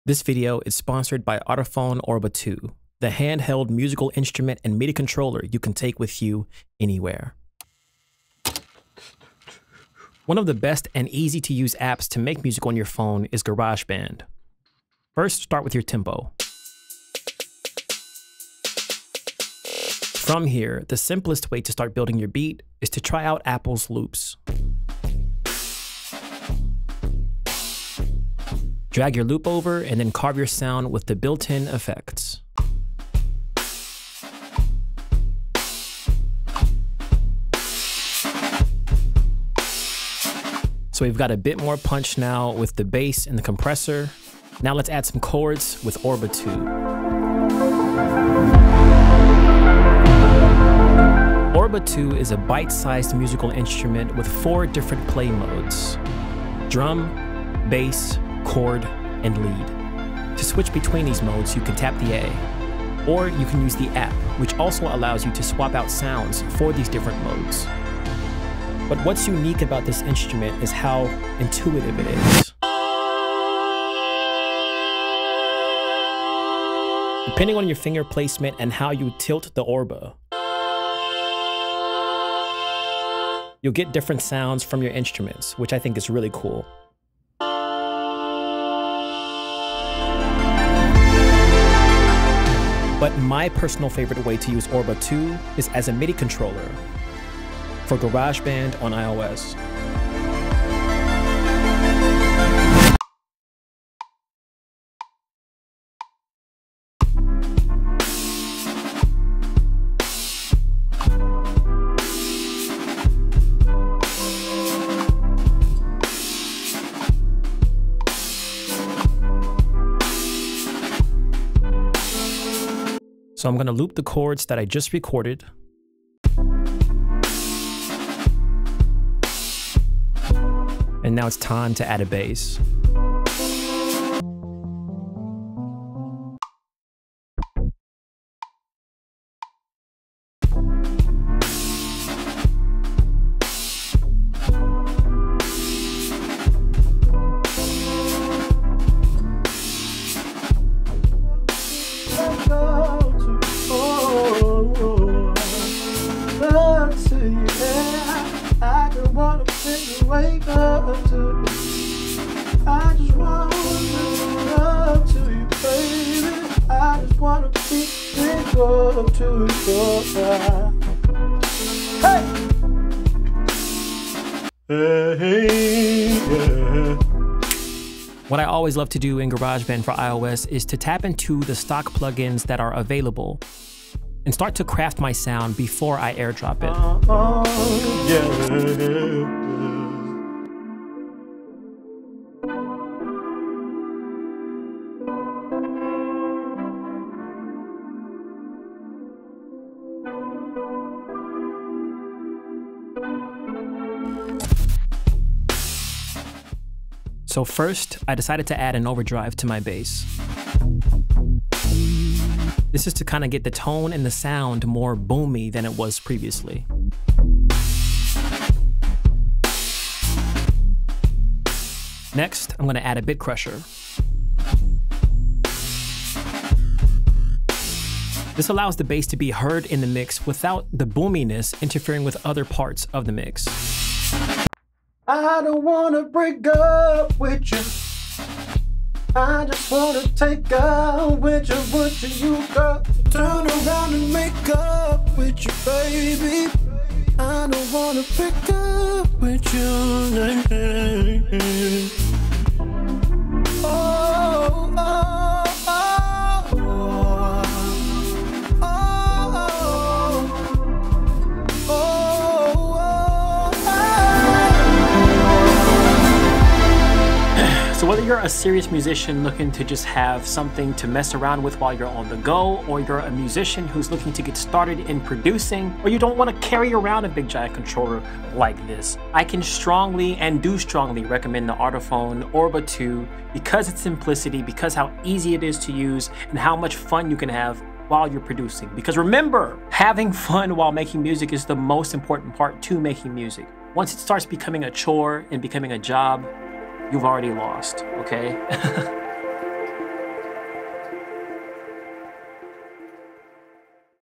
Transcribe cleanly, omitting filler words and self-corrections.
This video is sponsored by Artiphon Orba 2, the handheld musical instrument and MIDI controller you can take with you anywhere. One of the best and easy to use apps to make music on your phone is GarageBand. First, start with your tempo. From here, the simplest way to start building your beat is to try out Apple's loops. Drag your loop over and then carve your sound with the built-in effects. So we've got a bit more punch now with the bass and the compressor. Now let's add some chords with Orba 2. Orba 2 is a bite-sized musical instrument with 4 different play modes: drum, bass, chord, and lead. To switch between these modes, you can tap the A, or you can use the app, which also allows you to swap out sounds for these different modes. But what's unique about this instrument is how intuitive it is. Depending on your finger placement and how you tilt the Orba, you'll get different sounds from your instruments, which I think is really cool. But my personal favorite way to use Orba 2 is as a MIDI controller for GarageBand on iOS. So I'm going to loop the chords that I just recorded. And now it's time to add a bass. Wake up to you. I just want to love to you, baby. I just want to pick up to you. Hey, yeah. What I always love to do in GarageBand for iOS is to tap into the stock plugins that are available and start to craft my sound before I airdrop it. Yeah. So first, I decided to add an overdrive to my bass. This is to kind of get the tone and the sound more boomy than it was previously. Next, I'm going to add a bit crusher. This allows the bass to be heard in the mix without the boominess interfering with other parts of the mix. I don't wanna break up with you. I just wanna take out with you what you got. Turn around and make up with you, baby. I don't wanna pick up with you. Oh, oh, oh, So whether you're a serious musician looking to just have something to mess around with while you're on the go, or you're a musician who's looking to get started in producing, or you don't want to carry around a big giant controller like this, I can strongly and do strongly recommend the Artiphon Orba 2 because its simplicity, because how easy it is to use, and how much fun you can have while you're producing. Because remember, having fun while making music is the most important part to making music. Once it starts becoming a chore and becoming a job, you've already lost, okay?